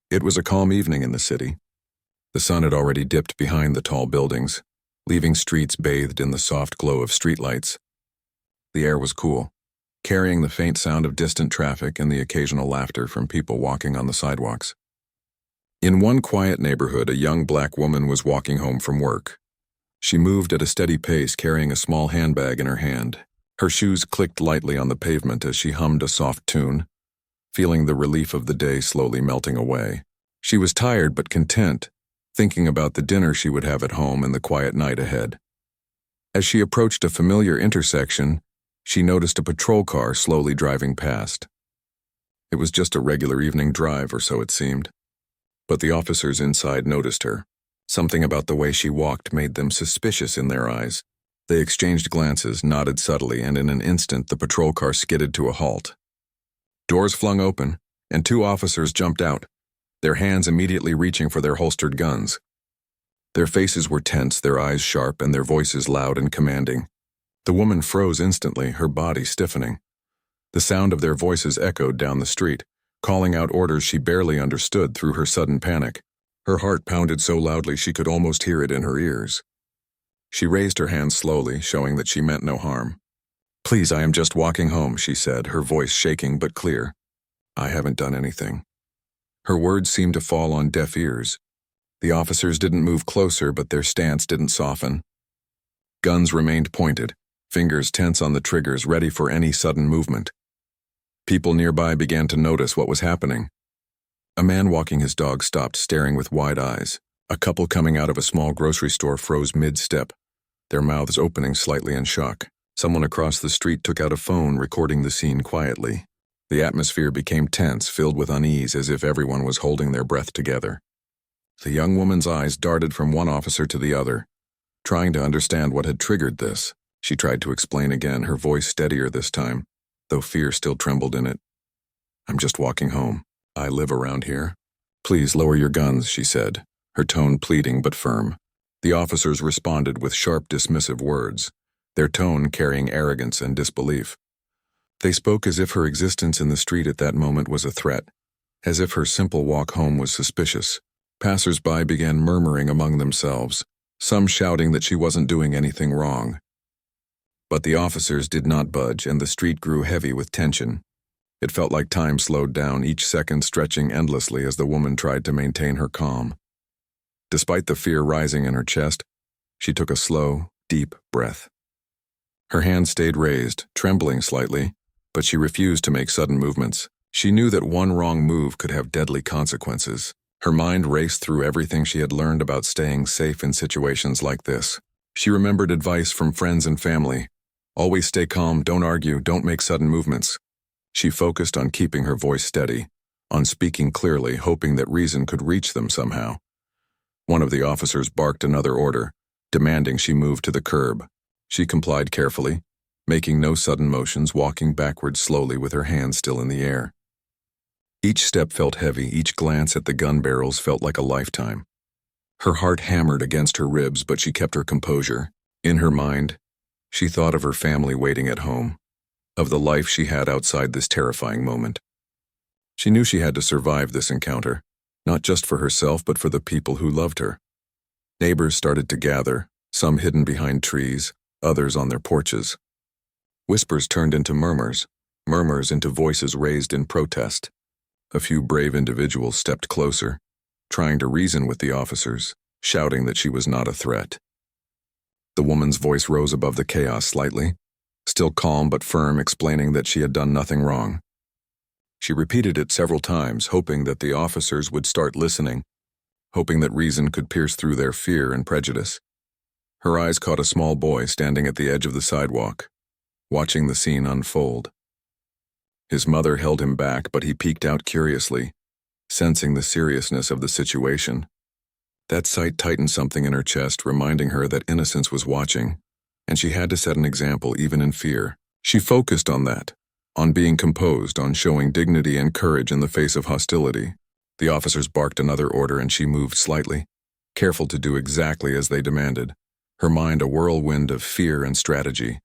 It was a calm evening in the city. The sun had already dipped behind the tall buildings, leaving streets bathed in the soft glow of streetlights. The air was cool, carrying the faint sound of distant traffic and the occasional laughter from people walking on the sidewalks. In one quiet neighborhood, a young black woman was walking home from work. She moved at a steady pace, carrying a small handbag in her hand. Her shoes clicked lightly on the pavement as she hummed a soft tune, feeling the relief of the day slowly melting away. She was tired but content, thinking about the dinner she would have at home and the quiet night ahead. As she approached a familiar intersection, she noticed a patrol car slowly driving past. It was just a regular evening drive, or so it seemed. But the officers inside noticed her. Something about the way she walked made them suspicious in their eyes. They exchanged glances, nodded subtly, and in an instant the patrol car skidded to a halt. Doors flung open, and two officers jumped out, their hands immediately reaching for their holstered guns. Their faces were tense, their eyes sharp, and their voices loud and commanding. The woman froze instantly, her body stiffening. The sound of their voices echoed down the street, calling out orders she barely understood through her sudden panic. Her heart pounded so loudly she could almost hear it in her ears. She raised her hands slowly, showing that she meant no harm. "Please, I am just walking home," she said, her voice shaking but clear. "I haven't done anything." Her words seemed to fall on deaf ears. The officers didn't move closer, but their stance didn't soften. Guns remained pointed, fingers tense on the triggers, ready for any sudden movement. People nearby began to notice what was happening. A man walking his dog stopped, staring with wide eyes. A couple coming out of a small grocery store froze mid-step, their mouths opening slightly in shock. Someone across the street took out a phone, recording the scene quietly. The atmosphere became tense, filled with unease, as if everyone was holding their breath together. The young woman's eyes darted from one officer to the other, trying to understand what had triggered this. She tried to explain again, her voice steadier this time, though fear still trembled in it. "I'm just walking home. I live around here. Please lower your guns," she said, her tone pleading but firm. The officers responded with sharp, dismissive words, their tone carrying arrogance and disbelief. They spoke as if her existence in the street at that moment was a threat, as if her simple walk home was suspicious. Passers-by began murmuring among themselves, some shouting that she wasn't doing anything wrong. But the officers did not budge, and the street grew heavy with tension. It felt like time slowed down, each second stretching endlessly as the woman tried to maintain her calm. Despite the fear rising in her chest, she took a slow, deep breath. Her hand stayed raised, trembling slightly, but she refused to make sudden movements. She knew that one wrong move could have deadly consequences. Her mind raced through everything she had learned about staying safe in situations like this. She remembered advice from friends and family. Always stay calm, don't argue, don't make sudden movements. She focused on keeping her voice steady, on speaking clearly, hoping that reason could reach them somehow. One of the officers barked another order, demanding she move to the curb. She complied carefully, making no sudden motions, walking backwards slowly with her hands still in the air. Each step felt heavy, each glance at the gun barrels felt like a lifetime. Her heart hammered against her ribs, but she kept her composure. In her mind, she thought of her family waiting at home, of the life she had outside this terrifying moment. She knew she had to survive this encounter, not just for herself but for the people who loved her. Neighbors started to gather, some hidden behind trees, others on their porches. Whispers turned into murmurs, murmurs into voices raised in protest. A few brave individuals stepped closer, trying to reason with the officers, shouting that she was not a threat. The woman's voice rose above the chaos slightly, still calm but firm, explaining that she had done nothing wrong. She repeated it several times, hoping that the officers would start listening, hoping that reason could pierce through their fear and prejudice. Her eyes caught a small boy standing at the edge of the sidewalk, watching the scene unfold. His mother held him back, but he peeked out curiously, sensing the seriousness of the situation. That sight tightened something in her chest, reminding her that innocence was watching, and she had to set an example even in fear. She focused on that, on being composed, on showing dignity and courage in the face of hostility. The officers barked another order and she moved slightly, careful to do exactly as they demanded, her mind a whirlwind of fear and strategy.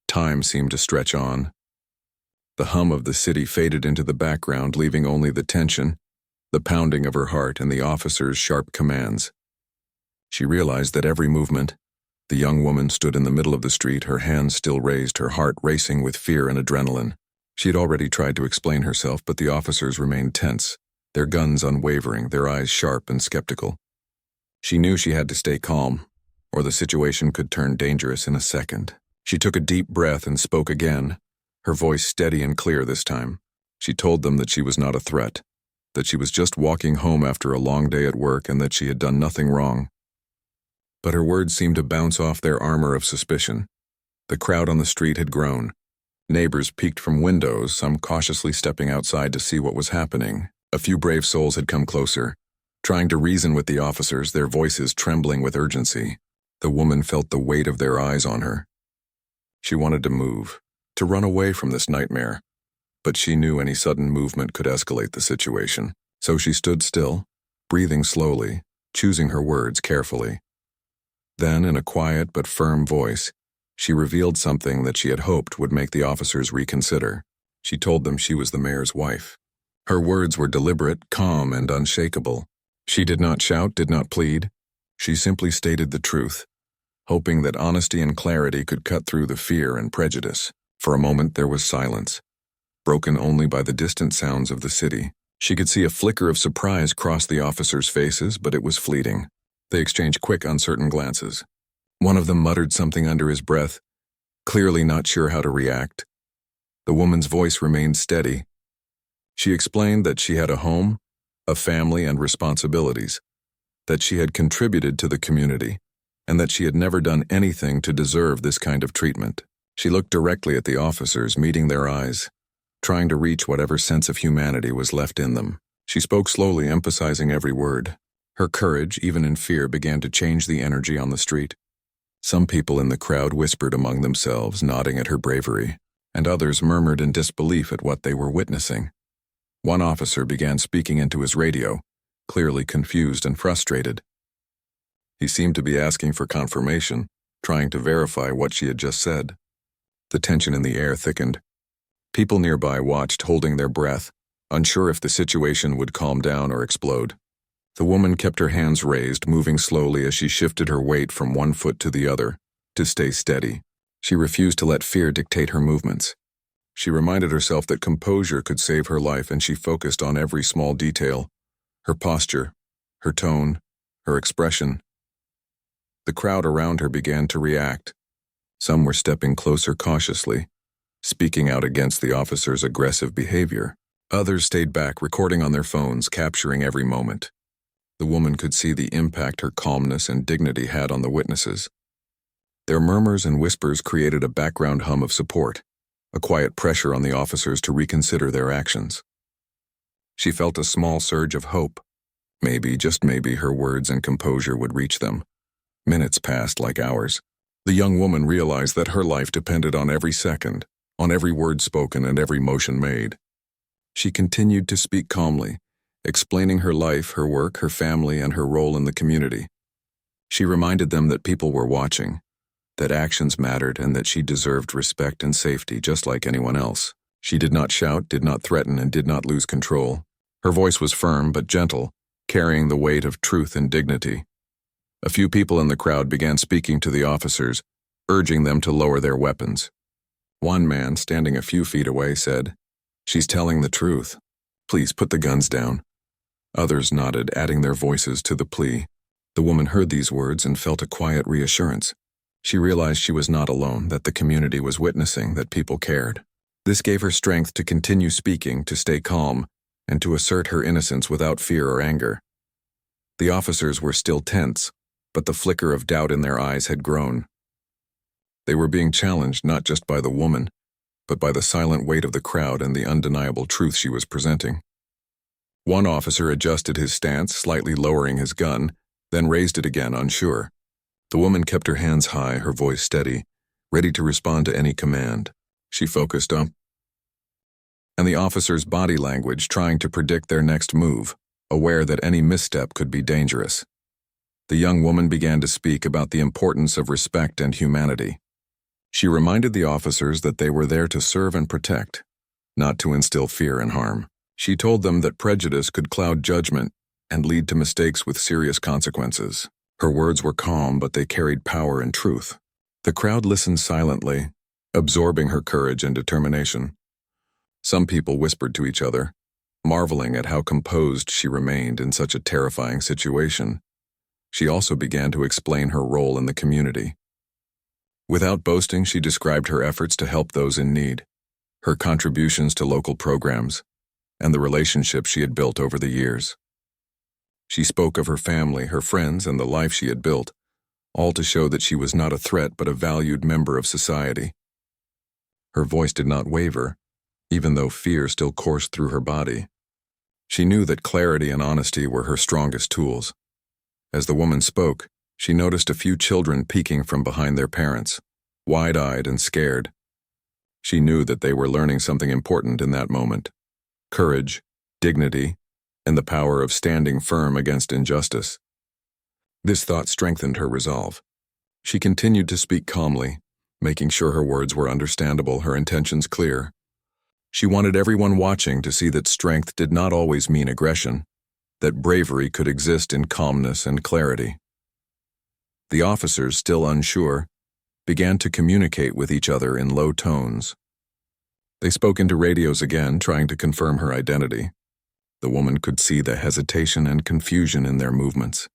Time seemed to stretch on. The hum of the city faded into the background, leaving only the tension, the pounding of her heart and the officer's sharp commands. She realized that every movement. The young woman stood in the middle of the street, her hands still raised, her heart racing with fear and adrenaline. She had already tried to explain herself, but the officers remained tense, their guns unwavering, their eyes sharp and skeptical. She knew she had to stay calm, or the situation could turn dangerous in a second. She took a deep breath and spoke again, her voice steady and clear this time. She told them that she was not a threat, that she was just walking home after a long day at work and that she had done nothing wrong. But her words seemed to bounce off their armor of suspicion. The crowd on the street had grown. Neighbors peeked from windows, some cautiously stepping outside to see what was happening. A few brave souls had come closer, trying to reason with the officers, their voices trembling with urgency. The woman felt the weight of their eyes on her. She wanted to move, to run away from this nightmare, but she knew any sudden movement could escalate the situation. So she stood still, breathing slowly, choosing her words carefully. Then, in a quiet but firm voice, she revealed something that she had hoped would make the officers reconsider. She told them she was the mayor's wife. Her words were deliberate, calm, and unshakable. She did not shout, did not plead. She simply stated the truth, hoping that honesty and clarity could cut through the fear and prejudice. For a moment there was silence, broken only by the distant sounds of the city. She could see a flicker of surprise cross the officers' faces, but it was fleeting. They exchanged quick, uncertain glances. One of them muttered something under his breath, clearly not sure how to react. The woman's voice remained steady. She explained that she had a home, a family, and responsibilities, that she had contributed to the community, and that she had never done anything to deserve this kind of treatment. She looked directly at the officers, meeting their eyes, trying to reach whatever sense of humanity was left in them. She spoke slowly, emphasizing every word. Her courage, even in fear, began to change the energy on the street. Some people in the crowd whispered among themselves, nodding at her bravery, and others murmured in disbelief at what they were witnessing. One officer began speaking into his radio, clearly confused and frustrated. He seemed to be asking for confirmation, trying to verify what she had just said. The tension in the air thickened. People nearby watched, holding their breath, unsure if the situation would calm down or explode. The woman kept her hands raised, moving slowly as she shifted her weight from one foot to the other, to stay steady. She refused to let fear dictate her movements. She reminded herself that composure could save her life, and she focused on every small detail, her posture, her tone, her expression. The crowd around her began to react. Some were stepping closer cautiously, speaking out against the officer's aggressive behavior. Others stayed back, recording on their phones, capturing every moment. The woman could see the impact her calmness and dignity had on the witnesses. Their murmurs and whispers created a background hum of support, a quiet pressure on the officers to reconsider their actions. She felt a small surge of hope. Maybe, just maybe, her words and composure would reach them. Minutes passed like hours. The young woman realized that her life depended on every second, on every word spoken and every motion made. She continued to speak calmly, explaining her life, her work, her family, and her role in the community. She reminded them that people were watching, that actions mattered, and that she deserved respect and safety just like anyone else. She did not shout, did not threaten, and did not lose control. Her voice was firm but gentle, carrying the weight of truth and dignity. A few people in the crowd began speaking to the officers, urging them to lower their weapons. One man, standing a few feet away, said, "She's telling the truth. Please put the guns down." Others nodded, adding their voices to the plea. The woman heard these words and felt a quiet reassurance. She realized she was not alone, that the community was witnessing, that people cared. This gave her strength to continue speaking, to stay calm, and to assert her innocence without fear or anger. The officers were still tense, but the flicker of doubt in their eyes had grown. They were being challenged not just by the woman, but by the silent weight of the crowd and the undeniable truth she was presenting. One officer adjusted his stance, slightly lowering his gun, then raised it again, unsure. The woman kept her hands high, her voice steady, ready to respond to any command. She focused on the officer's body language, trying to predict their next move, aware that any misstep could be dangerous. The young woman began to speak about the importance of respect and humanity. She reminded the officers that they were there to serve and protect, not to instill fear and harm. She told them that prejudice could cloud judgment and lead to mistakes with serious consequences. Her words were calm, but they carried power and truth. The crowd listened silently, absorbing her courage and determination. Some people whispered to each other, marveling at how composed she remained in such a terrifying situation. She also began to explain her role in the community. Without boasting, she described her efforts to help those in need, her contributions to local programs, and the relationships she had built over the years. She spoke of her family, her friends, and the life she had built, all to show that she was not a threat but a valued member of society. Her voice did not waver, even though fear still coursed through her body. She knew that clarity and honesty were her strongest tools. As the woman spoke, she noticed a few children peeking from behind their parents, wide-eyed and scared. She knew that they were learning something important in that moment: courage, dignity, and the power of standing firm against injustice. This thought strengthened her resolve. She continued to speak calmly, making sure her words were understandable, her intentions clear. She wanted everyone watching to see that strength did not always mean aggression, that bravery could exist in calmness and clarity. The officers, still unsure, began to communicate with each other in low tones. They spoke into radios again, trying to confirm her identity. The woman could see the hesitation and confusion in their movements.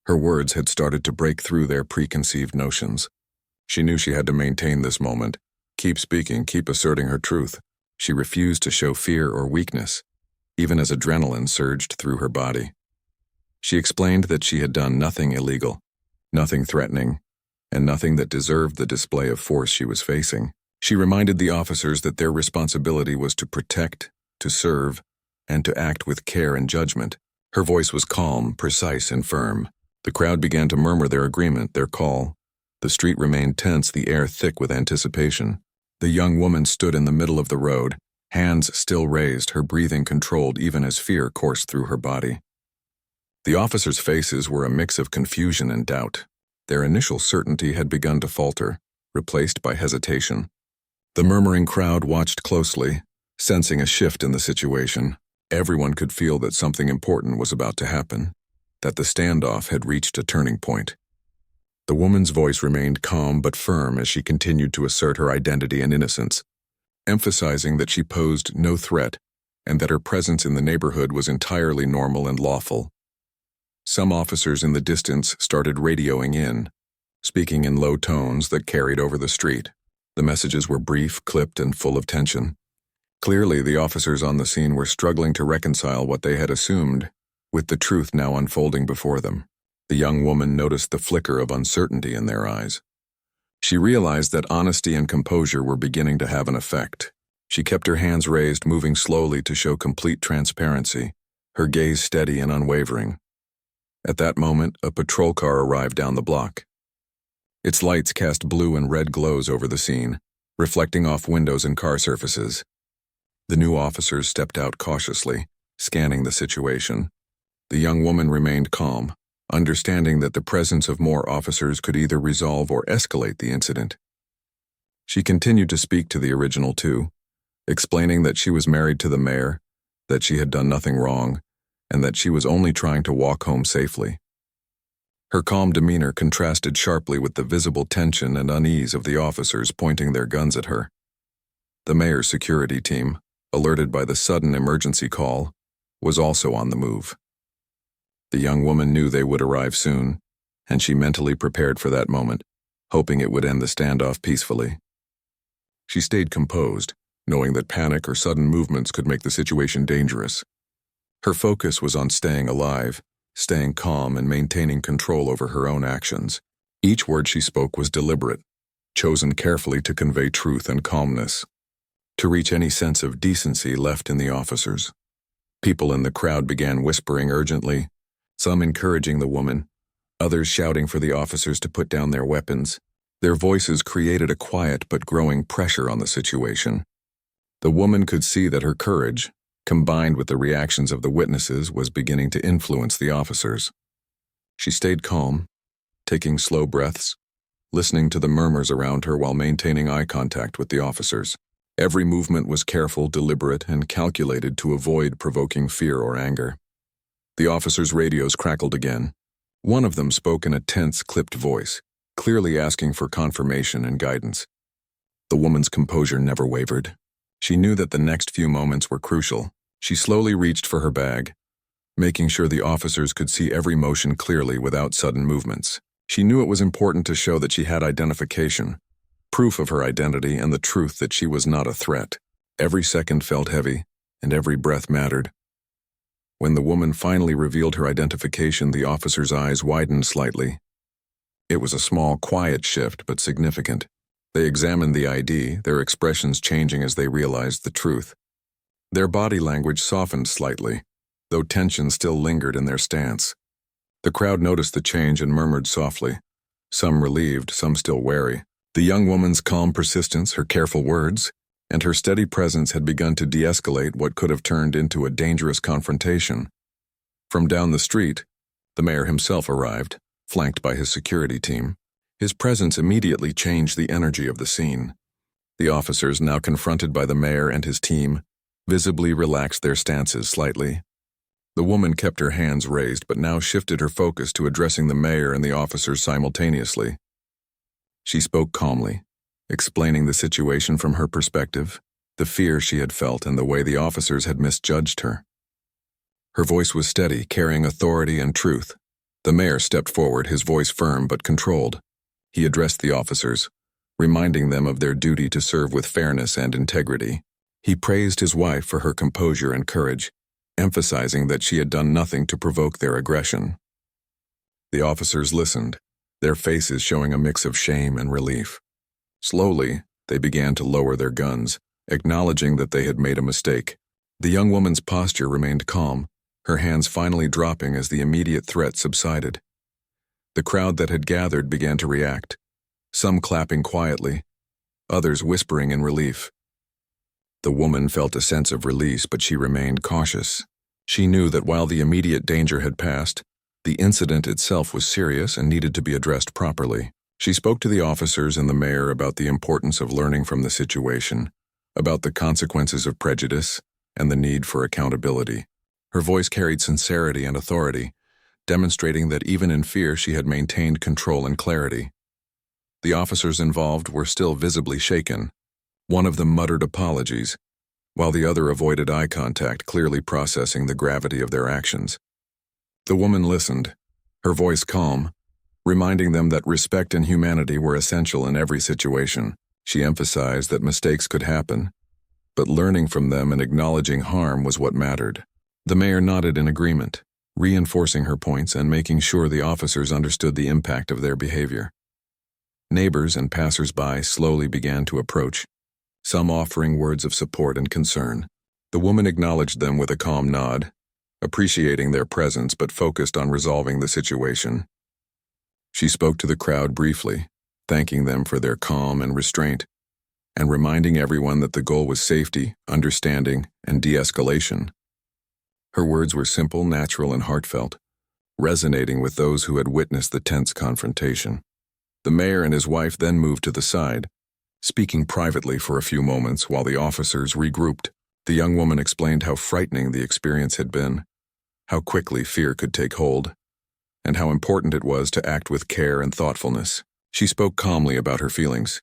Her words had started to break through their preconceived notions. She knew she had to maintain this moment, keep speaking, keep asserting her truth. She refused to show fear or weakness, even as adrenaline surged through her body. She explained that she had done nothing illegal, nothing threatening, and nothing that deserved the display of force she was facing. She reminded the officers that their responsibility was to protect, to serve, and to act with care and judgment. Her voice was calm, precise, and firm. The crowd began to murmur their agreement, their call. The street remained tense, the air thick with anticipation. The young woman stood in the middle of the road, hands still raised, her breathing controlled even as fear coursed through her body. The officers' faces were a mix of confusion and doubt. Their initial certainty had begun to falter, replaced by hesitation. The murmuring crowd watched closely, sensing a shift in the situation. Everyone could feel that something important was about to happen, that the standoff had reached a turning point. The woman's voice remained calm but firm as she continued to assert her identity and innocence, emphasizing that she posed no threat and that her presence in the neighborhood was entirely normal and lawful. Some officers in the distance started radioing in, speaking in low tones that carried over the street. The messages were brief, clipped, and full of tension. Clearly, the officers on the scene were struggling to reconcile what they had assumed with the truth now unfolding before them. The young woman noticed the flicker of uncertainty in their eyes. She realized that honesty and composure were beginning to have an effect. She kept her hands raised, moving slowly to show complete transparency, her gaze steady and unwavering. At that moment, a patrol car arrived down the block. Its lights cast blue and red glows over the scene, reflecting off windows and car surfaces. The new officers stepped out cautiously, scanning the situation. The young woman remained calm, understanding that the presence of more officers could either resolve or escalate the incident. She continued to speak to the original two, explaining that she was married to the mayor, that she had done nothing wrong, and that she was only trying to walk home safely. Her calm demeanor contrasted sharply with the visible tension and unease of the officers pointing their guns at her. The mayor's security team, alerted by the sudden emergency call, was also on the move. The young woman knew they would arrive soon, and she mentally prepared for that moment, hoping it would end the standoff peacefully. She stayed composed, knowing that panic or sudden movements could make the situation dangerous. Her focus was on staying alive, staying calm, and maintaining control over her own actions. Each word she spoke was deliberate, chosen carefully to convey truth and calmness, to reach any sense of decency left in the officers. People in the crowd began whispering urgently, some encouraging the woman, others shouting for the officers to put down their weapons. Their voices created a quiet but growing pressure on the situation. The woman could see that her courage, combined with the reactions of the witnesses, was beginning to influence the officers. She stayed calm, taking slow breaths, listening to the murmurs around her while maintaining eye contact with the officers. Every movement was careful, deliberate, and calculated to avoid provoking fear or anger. The officers' radios crackled again. One of them spoke in a tense, clipped voice, clearly asking for confirmation and guidance. The woman's composure never wavered. She knew that the next few moments were crucial. She slowly reached for her bag, making sure the officers could see every motion clearly without sudden movements. She knew it was important to show that she had identification, proof of her identity, and the truth that she was not a threat. Every second felt heavy, and every breath mattered. When the woman finally revealed her identification, the officer's eyes widened slightly. It was a small, quiet shift, but significant. They examined the ID, their expressions changing as they realized the truth. Their body language softened slightly, though tension still lingered in their stance. The crowd noticed the change and murmured softly, some relieved, some still wary. The young woman's calm persistence, her careful words, and her steady presence had begun to de-escalate what could have turned into a dangerous confrontation. From down the street, the mayor himself arrived, flanked by his security team. His presence immediately changed the energy of the scene. The officers, now confronted by the mayor and his team, visibly relaxed their stances slightly. The woman kept her hands raised but now shifted her focus to addressing the mayor and the officers simultaneously. She spoke calmly, explaining the situation from her perspective, the fear she had felt and the way the officers had misjudged her. Her voice was steady, carrying authority and truth. The mayor stepped forward, his voice firm but controlled. He addressed the officers, reminding them of their duty to serve with fairness and integrity. He praised his wife for her composure and courage, emphasizing that she had done nothing to provoke their aggression. The officers listened, their faces showing a mix of shame and relief. Slowly, they began to lower their guns, acknowledging that they had made a mistake. The young woman's posture remained calm, her hands finally dropping as the immediate threat subsided. The crowd that had gathered began to react, some clapping quietly, others whispering in relief. The woman felt a sense of release, but she remained cautious. She knew that while the immediate danger had passed, the incident itself was serious and needed to be addressed properly. She spoke to the officers and the mayor about the importance of learning from the situation, about the consequences of prejudice, and the need for accountability. Her voice carried sincerity and authority, demonstrating that even in fear she had maintained control and clarity. The officers involved were still visibly shaken. One of them muttered apologies, while the other avoided eye contact, clearly processing the gravity of their actions. The woman listened, her voice calm, reminding them that respect and humanity were essential in every situation. She emphasized that mistakes could happen, but learning from them and acknowledging harm was what mattered. The mayor nodded in agreement, reinforcing her points and making sure the officers understood the impact of their behavior. Neighbors and passers-by slowly began to approach, some offering words of support and concern. The woman acknowledged them with a calm nod, appreciating their presence but focused on resolving the situation. She spoke to the crowd briefly, thanking them for their calm and restraint, and reminding everyone that the goal was safety, understanding, and de-escalation. Her words were simple, natural, and heartfelt, resonating with those who had witnessed the tense confrontation. The mayor and his wife then moved to the side, speaking privately for a few moments while the officers regrouped. The young woman explained how frightening the experience had been, how quickly fear could take hold, and how important it was to act with care and thoughtfulness. She spoke calmly about her feelings,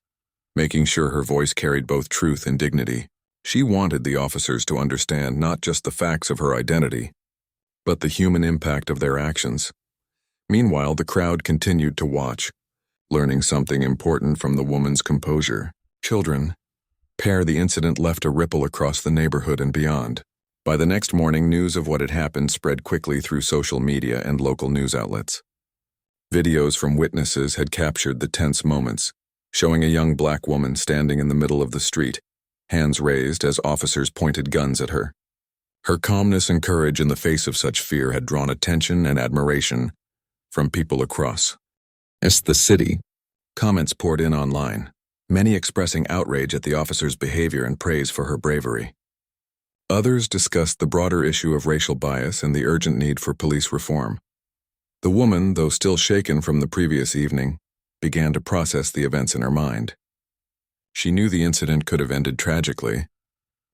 making sure her voice carried both truth and dignity. She wanted the officers to understand not just the facts of her identity, but the human impact of their actions. Meanwhile, the crowd continued to watch, learning something important from the woman's composure. Children. The incident left a ripple across the neighborhood and beyond. By the next morning, news of what had happened spread quickly through social media and local news outlets. Videos from witnesses had captured the tense moments, showing a young black woman standing in the middle of the street, hands raised as officers pointed guns at her. Her calmness and courage in the face of such fear had drawn attention and admiration from people across the city. Comments poured in online, many expressing outrage at the officer's behavior and praise for her bravery. Others discussed the broader issue of racial bias and the urgent need for police reform. The woman, though still shaken from the previous evening, began to process the events in her mind. She knew the incident could have ended tragically,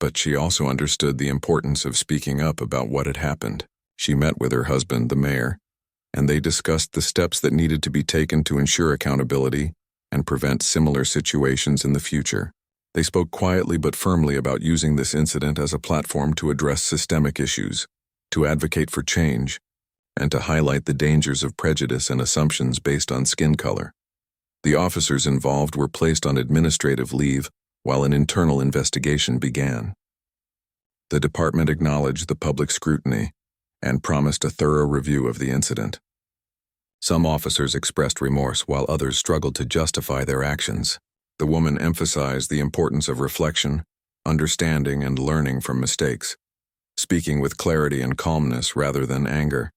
but she also understood the importance of speaking up about what had happened. She met with her husband, the mayor, and they discussed the steps that needed to be taken to ensure accountability and prevent similar situations in the future. They spoke quietly but firmly about using this incident as a platform to address systemic issues, to advocate for change, and to highlight the dangers of prejudice and assumptions based on skin color. The officers involved were placed on administrative leave while an internal investigation began. The department acknowledged the public scrutiny and promised a thorough review of the incident. Some officers expressed remorse while others struggled to justify their actions. The woman emphasized the importance of reflection, understanding, and learning from mistakes, speaking with clarity and calmness rather than anger.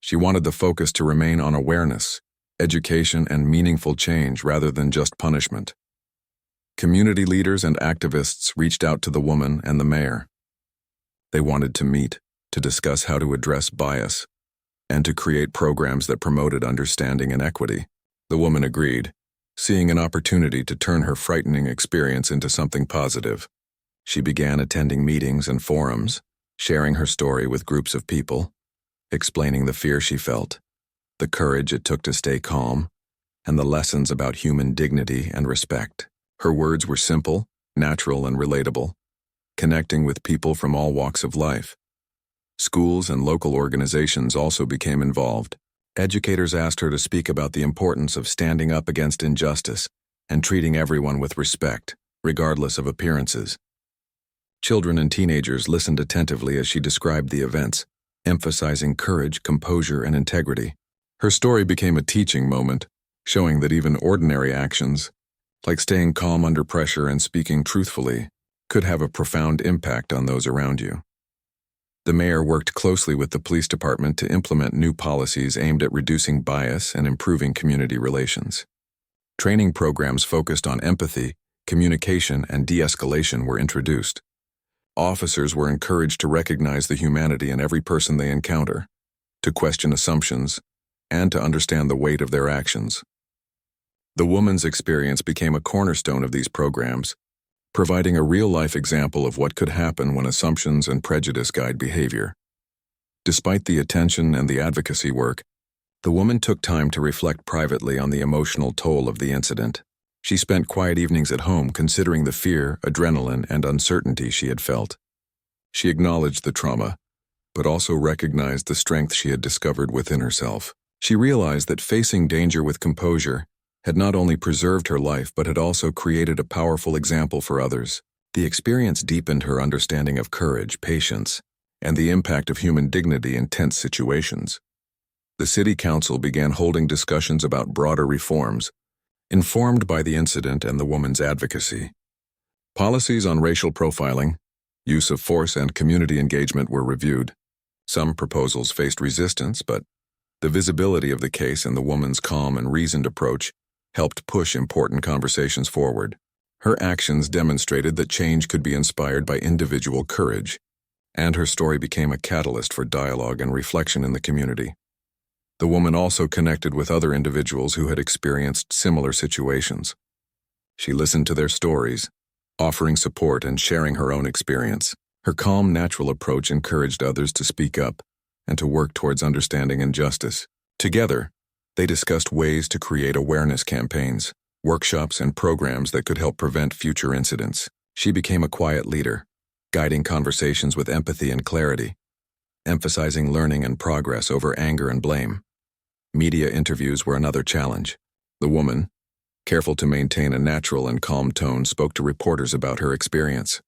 She wanted the focus to remain on awareness, education, and meaningful change rather than just punishment. Community leaders and activists reached out to the woman and the mayor. They wanted to meet, to discuss how to address bias, and to create programs that promoted understanding and equity. The woman agreed, seeing an opportunity to turn her frightening experience into something positive. She began attending meetings and forums, sharing her story with groups of people, explaining the fear she felt, the courage it took to stay calm, and the lessons about human dignity and respect. Her words were simple, natural, and relatable, connecting with people from all walks of life. Schools and local organizations also became involved. Educators asked her to speak about the importance of standing up against injustice and treating everyone with respect, regardless of appearances. Children and teenagers listened attentively as she described the events, emphasizing courage, composure, and integrity. Her story became a teaching moment, showing that even ordinary actions, like staying calm under pressure and speaking truthfully, could have a profound impact on those around you. The mayor worked closely with the police department to implement new policies aimed at reducing bias and improving community relations. Training programs focused on empathy, communication, and de-escalation were introduced. Officers were encouraged to recognize the humanity in every person they encounter, to question assumptions, and to understand the weight of their actions. The woman's experience became a cornerstone of these programs, providing a real-life example of what could happen when assumptions and prejudice guide behavior. Despite the attention and the advocacy work, the woman took time to reflect privately on the emotional toll of the incident. She spent quiet evenings at home considering the fear, adrenaline, and uncertainty she had felt. She acknowledged the trauma, but also recognized the strength she had discovered within herself. She realized that facing danger with composure had not only preserved her life but had also created a powerful example for others. The experience deepened her understanding of courage, patience, and the impact of human dignity in tense situations. The city council began holding discussions about broader reforms, informed by the incident and the woman's advocacy. Policies on racial profiling, use of force, and community engagement were reviewed. Some proposals faced resistance, but the visibility of the case and the woman's calm and reasoned approach helped push important conversations forward. Her actions demonstrated that change could be inspired by individual courage, and her story became a catalyst for dialogue and reflection in the community. The woman also connected with other individuals who had experienced similar situations. She listened to their stories, offering support and sharing her own experience. Her calm, natural approach encouraged others to speak up and to work towards understanding and justice. Together, they discussed ways to create awareness campaigns, workshops, and programs that could help prevent future incidents. She became a quiet leader, guiding conversations with empathy and clarity, emphasizing learning and progress over anger and blame. Media interviews were another challenge. The woman, careful to maintain a natural and calm tone, spoke to reporters about her experience.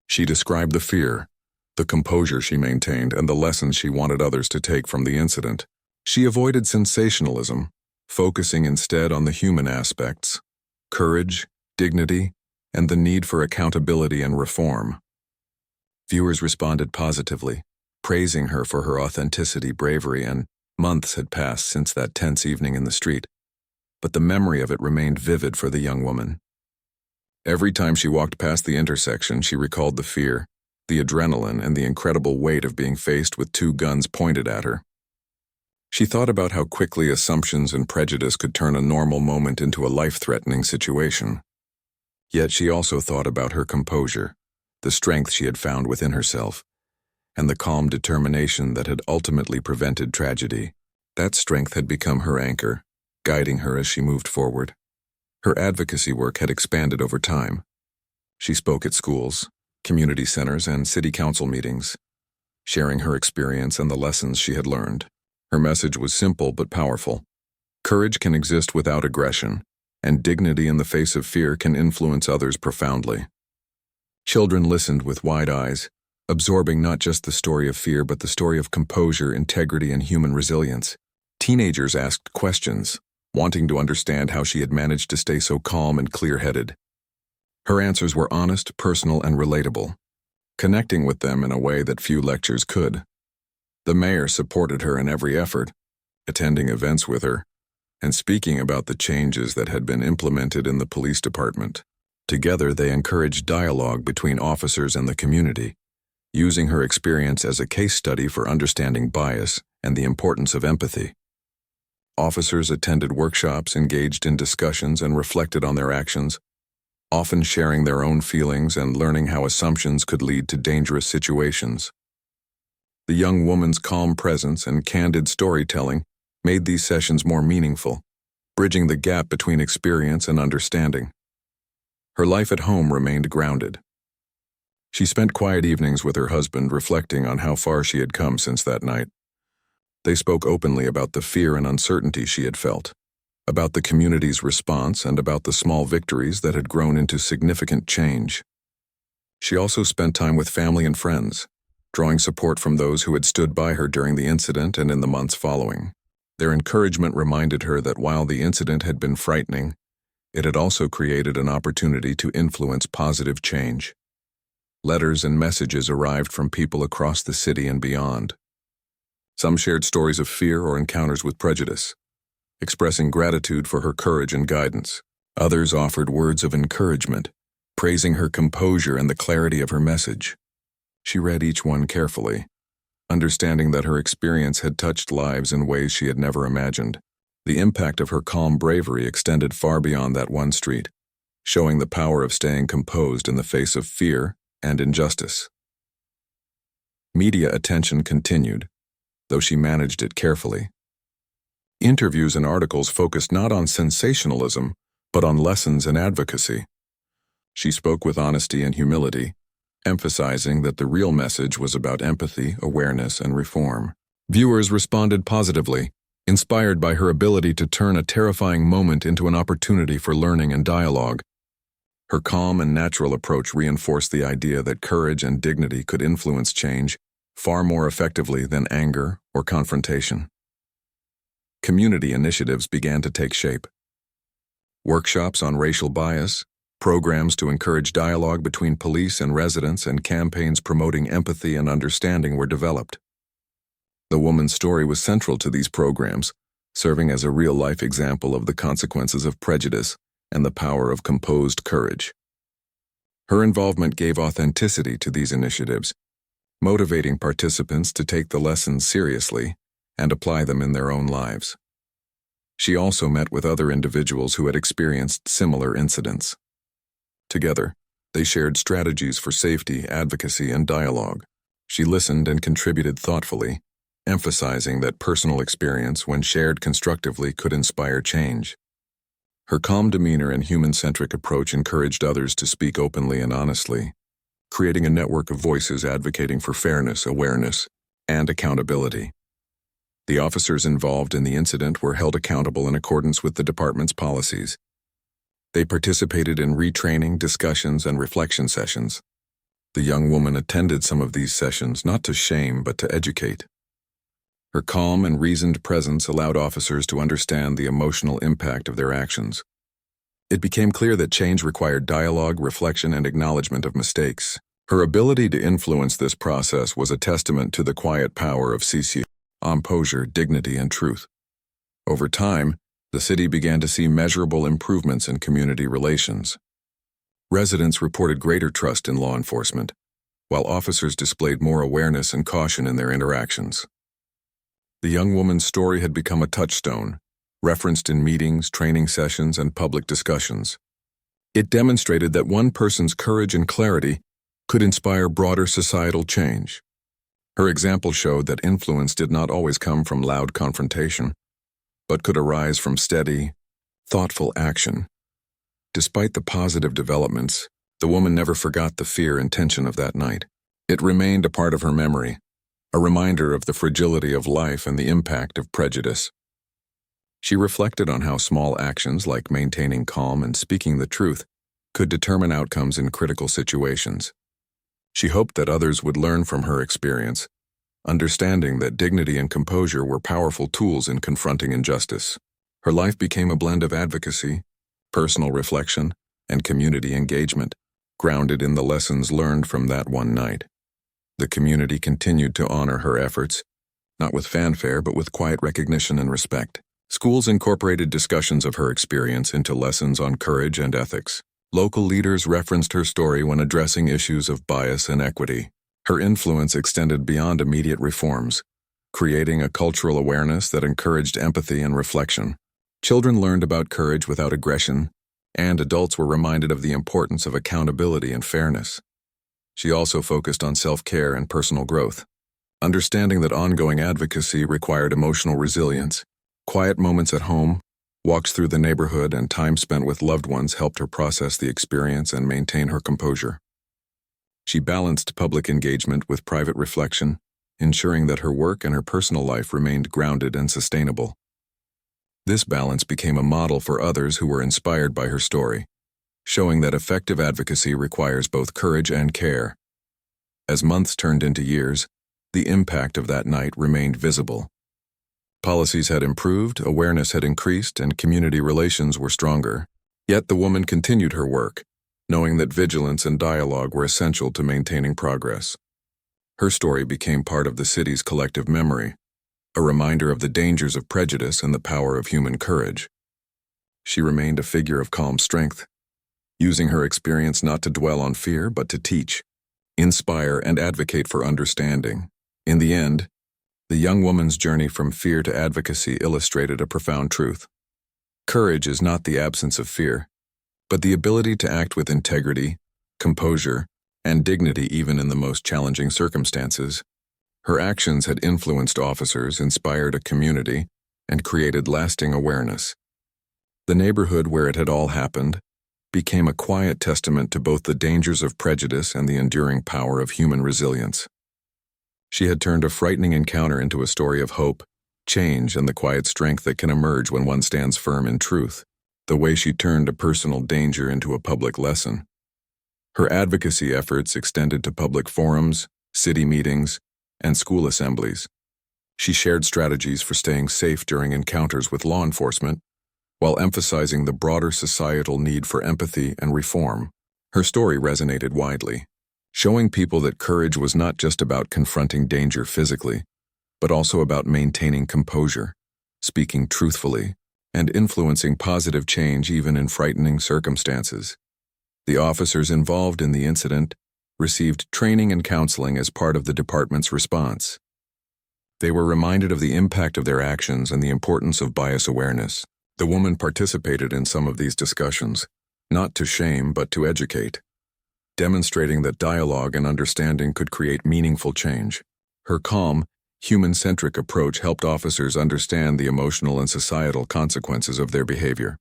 She described the fear, the composure she maintained, and the lessons she wanted others to take from the incident. She avoided sensationalism, focusing instead on the human aspects, courage, dignity, and the need for accountability and reform. Viewers responded positively, praising her for her authenticity, bravery, and months had passed since that tense evening in the street, but the memory of it remained vivid for the young woman. Every time she walked past the intersection, she recalled the fear, the adrenaline, and the incredible weight of being faced with two guns pointed at her. She thought about how quickly assumptions and prejudice could turn a normal moment into a life-threatening situation. Yet she also thought about her composure, the strength she had found within herself, and the calm determination that had ultimately prevented tragedy. That strength had become her anchor, guiding her as she moved forward. Her advocacy work had expanded over time. She spoke at schools, community centers, and city council meetings, sharing her experience and the lessons she had learned. Her message was simple but powerful. Courage can exist without aggression, and dignity in the face of fear can influence others profoundly. Children listened with wide eyes, absorbing not just the story of fear but the story of composure, integrity, and human resilience. Teenagers asked questions, wanting to understand how she had managed to stay so calm and clear-headed. Her answers were honest, personal, and relatable, connecting with them in a way that few lectures could. The mayor supported her in every effort, attending events with her, and speaking about the changes that had been implemented in the police department. Together, they encouraged dialogue between officers and the community, using her experience as a case study for understanding bias and the importance of empathy. Officers attended workshops, engaged in discussions, and reflected on their actions, often sharing their own feelings and learning how assumptions could lead to dangerous situations. The young woman's calm presence and candid storytelling made these sessions more meaningful, bridging the gap between experience and understanding. Her life at home remained grounded. She spent quiet evenings with her husband, reflecting on how far she had come since that night. They spoke openly about the fear and uncertainty she had felt, about the community's response, and about the small victories that had grown into significant change. She also spent time with family and friends, drawing support from those who had stood by her during the incident and in the months following. Their encouragement reminded her that while the incident had been frightening, it had also created an opportunity to influence positive change. Letters and messages arrived from people across the city and beyond. Some shared stories of fear or encounters with prejudice, expressing gratitude for her courage and guidance. Others offered words of encouragement, praising her composure and the clarity of her message. She read each one carefully, understanding that her experience had touched lives in ways she had never imagined. The impact of her calm bravery extended far beyond that one street, showing the power of staying composed in the face of fear and injustice. Media attention continued, though she managed it carefully. Interviews and articles focused not on sensationalism, but on lessons in advocacy. She spoke with honesty and humility, emphasizing that the real message was about empathy, awareness, and reform. Viewers responded positively, inspired by her ability to turn a terrifying moment into an opportunity for learning and dialogue. Her calm and natural approach reinforced the idea that courage and dignity could influence change far more effectively than anger or confrontation. Community initiatives began to take shape. Workshops on racial bias, programs to encourage dialogue between police and residents, and campaigns promoting empathy and understanding were developed. The woman's story was central to these programs, serving as a real-life example of the consequences of prejudice and the power of composed courage. Her involvement gave authenticity to these initiatives, motivating participants to take the lessons seriously and apply them in their own lives. She also met with other individuals who had experienced similar incidents. Together, they shared strategies for safety, advocacy, and dialogue. She listened and contributed thoughtfully, emphasizing that personal experience, when shared constructively, could inspire change. Her calm demeanor and human-centric approach encouraged others to speak openly and honestly, creating a network of voices advocating for fairness, awareness, and accountability. The officers involved in the incident were held accountable in accordance with the department's policies. They participated in retraining, discussions, and reflection sessions. The young woman attended some of these sessions not to shame but to educate. Her calm and reasoned presence allowed officers to understand the emotional impact of their actions. It became clear that change required dialogue, reflection, and acknowledgement of mistakes. Her ability to influence this process was a testament to the quiet power of composure, dignity, and truth. Over time, the city began to see measurable improvements in community relations. Residents reported greater trust in law enforcement, while officers displayed more awareness and caution in their interactions. The young woman's story had become a touchstone, referenced in meetings, training sessions, and public discussions. It demonstrated that one person's courage and clarity could inspire broader societal change. Her example showed that influence did not always come from loud confrontation, but could arise from steady, thoughtful action. Despite the positive developments, the woman never forgot the fear and tension of that night. It remained a part of her memory, a reminder of the fragility of life and the impact of prejudice. She reflected on how small actions like maintaining calm and speaking the truth could determine outcomes in critical situations. She hoped that others would learn from her experience, understanding that dignity and composure were powerful tools in confronting injustice. Her life became a blend of advocacy, personal reflection, and community engagement, grounded in the lessons learned from that one night. The community continued to honor her efforts, not with fanfare but with quiet recognition and respect. Schools incorporated discussions of her experience into lessons on courage and ethics. Local leaders referenced her story when addressing issues of bias and equity. Her influence extended beyond immediate reforms, creating a cultural awareness that encouraged empathy and reflection. Children learned about courage without aggression, and adults were reminded of the importance of accountability and fairness. She also focused on self-care and personal growth, understanding that ongoing advocacy required emotional resilience. Quiet moments at home, walks through the neighborhood, and time spent with loved ones helped her process the experience and maintain her composure. She balanced public engagement with private reflection, ensuring that her work and her personal life remained grounded and sustainable. This balance became a model for others who were inspired by her story, showing that effective advocacy requires both courage and care. As months turned into years, the impact of that night remained visible. Policies had improved, awareness had increased, and community relations were stronger. Yet the woman continued her work, knowing that vigilance and dialogue were essential to maintaining progress. Her story became part of the city's collective memory, a reminder of the dangers of prejudice and the power of human courage. She remained a figure of calm strength, using her experience not to dwell on fear but to teach, inspire, and advocate for understanding. In the end, the young woman's journey from fear to advocacy illustrated a profound truth. Courage is not the absence of fear, but the ability to act with integrity, composure, and dignity even in the most challenging circumstances. Her actions had influenced officers, inspired a community, and created lasting awareness. The neighborhood where it had all happened became a quiet testament to both the dangers of prejudice and the enduring power of human resilience. She had turned a frightening encounter into a story of hope, change, and the quiet strength that can emerge when one stands firm in truth. The way she turned a personal danger into a public lesson. Her advocacy efforts extended to public forums, city meetings, and school assemblies. She shared strategies for staying safe during encounters with law enforcement, while emphasizing the broader societal need for empathy and reform. Her story resonated widely, showing people that courage was not just about confronting danger physically, but also about maintaining composure, speaking truthfully, and influencing positive change even in frightening circumstances. The officers involved in the incident received training and counseling as part of the department's response. They were reminded of the impact of their actions and the importance of bias awareness. The woman participated in some of these discussions, not to shame but to educate, demonstrating that dialogue and understanding could create meaningful change. Her calm, human-centric approach helped officers understand the emotional and societal consequences of their behavior.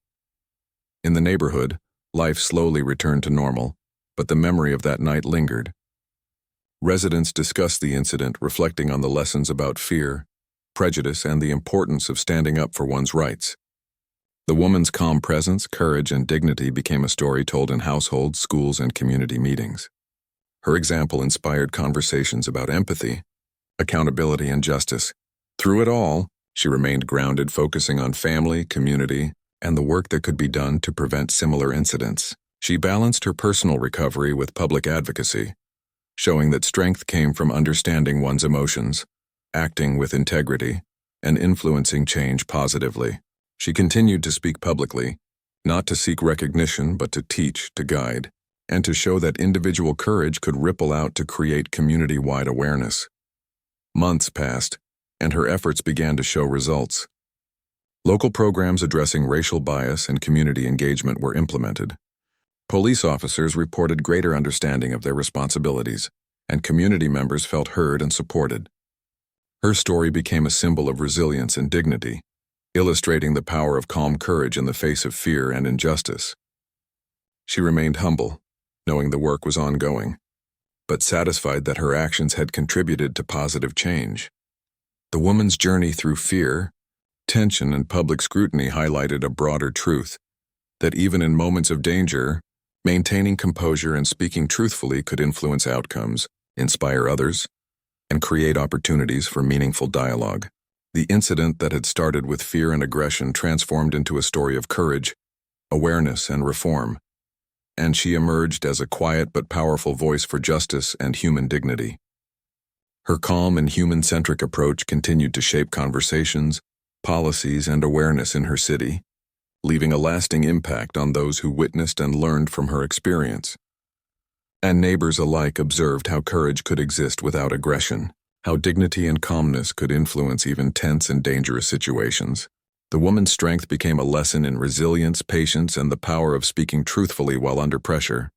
In the neighborhood, life slowly returned to normal, but the memory of that night lingered. Residents discussed the incident, reflecting on the lessons about fear, prejudice, and the importance of standing up for one's rights. The woman's calm presence, courage, and dignity became a story told in households, schools, and community meetings. Her example inspired conversations about empathy, accountability, and justice. Through it all, she remained grounded, focusing on family, community, and the work that could be done to prevent similar incidents. She balanced her personal recovery with public advocacy, showing that strength came from understanding one's emotions, acting with integrity, and influencing change positively. She continued to speak publicly, not to seek recognition but to teach, to guide, and to show that individual courage could ripple out to create community-wide awareness. Months passed, and her efforts began to show results. Local programs addressing racial bias and community engagement were implemented, Police officers reported greater understanding of their responsibilities, and community members felt heard and supported. Her story became a symbol of resilience and dignity, illustrating the power of calm courage in the face of fear and injustice. She remained humble, knowing the work was ongoing, but satisfied that her actions had contributed to positive change. The woman's journey through fear, tension, and public scrutiny highlighted a broader truth, that even in moments of danger, maintaining composure and speaking truthfully could influence outcomes, inspire others, and create opportunities for meaningful dialogue. The incident that had started with fear and aggression transformed into a story of courage, awareness, and reform, and she emerged as a quiet but powerful voice for justice and human dignity. Her calm and human-centric approach continued to shape conversations, policies, and awareness in her city, leaving a lasting impact on those who witnessed and learned from her experience. And neighbors alike observed how courage could exist without aggression, how dignity and calmness could influence even tense and dangerous situations. The woman's strength became a lesson in resilience, patience, and the power of speaking truthfully while under pressure.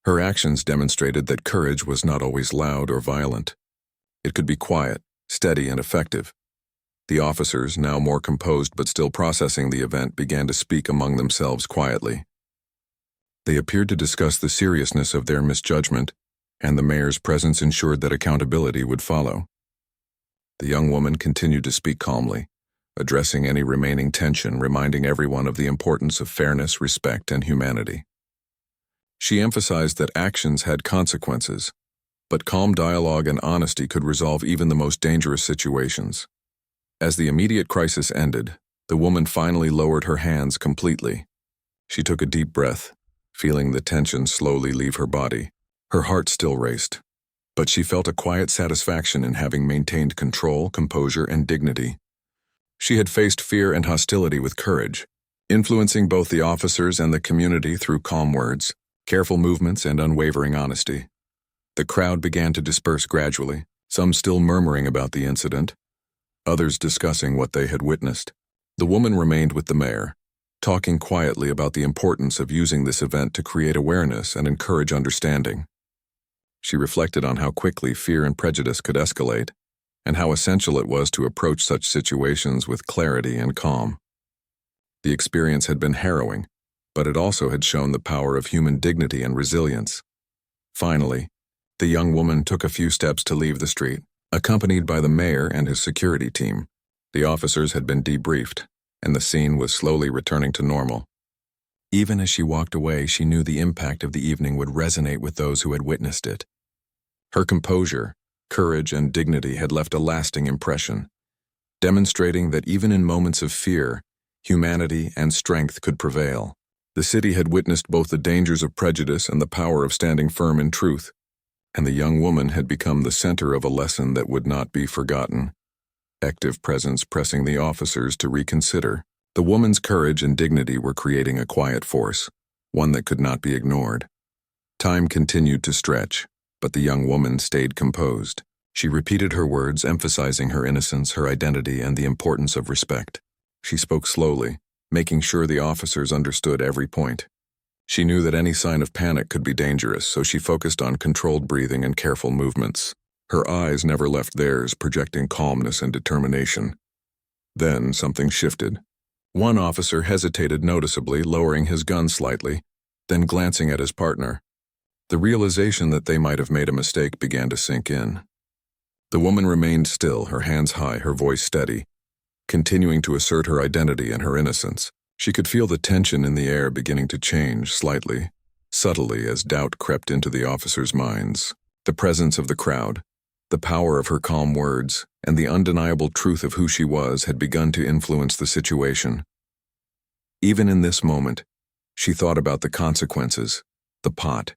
Her actions demonstrated that courage was not always loud or violent. It could be quiet, steady, and effective. The officers, now more composed but still processing the event, began to speak among themselves quietly. They appeared to discuss the seriousness of their misjudgment, and the mayor's presence ensured that accountability would follow. The young woman continued to speak calmly, addressing any remaining tension, reminding everyone of the importance of fairness, respect, and humanity. She emphasized that actions had consequences, but calm dialogue and honesty could resolve even the most dangerous situations. As the immediate crisis ended, the woman finally lowered her hands completely. She took a deep breath, feeling the tension slowly leave her body. Her heart still raced, but she felt a quiet satisfaction in having maintained control, composure, and dignity. She had faced fear and hostility with courage, influencing both the officers and the community through calm words, careful movements, and unwavering honesty. The crowd began to disperse gradually, some still murmuring about the incident, others discussing what they had witnessed. The woman remained with the mayor, talking quietly about the importance of using this event to create awareness and encourage understanding. She reflected on how quickly fear and prejudice could escalate, and how essential it was to approach such situations with clarity and calm. The experience had been harrowing, but it also had shown the power of human dignity and resilience. Finally, the young woman took a few steps to leave the street, accompanied by the mayor and his security team. The officers had been debriefed, and the scene was slowly returning to normal. Even as she walked away, she knew the impact of the evening would resonate with those who had witnessed it. Her composure, courage, and dignity had left a lasting impression, demonstrating that even in moments of fear, humanity and strength could prevail. The city had witnessed both the dangers of prejudice and the power of standing firm in truth, and the young woman had become the center of a lesson that would not be forgotten. Active presence pressing the officers to reconsider. The woman's courage and dignity were creating a quiet force, one that could not be ignored. Time continued to stretch, but the young woman stayed composed. She repeated her words, emphasizing her innocence, her identity, and the importance of respect. She spoke slowly, making sure the officers understood every point. She knew that any sign of panic could be dangerous, so she focused on controlled breathing and careful movements. Her eyes never left theirs, projecting calmness and determination. Then something shifted. One officer hesitated noticeably, lowering his gun slightly, then glancing at his partner. The realization that they might have made a mistake began to sink in. The woman remained still, her hands high, her voice steady, continuing to assert her identity and her innocence. She could feel the tension in the air beginning to change slightly, subtly, as doubt crept into the officers' minds. The presence of the crowd, the power of her calm words, and the undeniable truth of who she was had begun to influence the situation. Even in this moment, she thought about the consequences, the pot,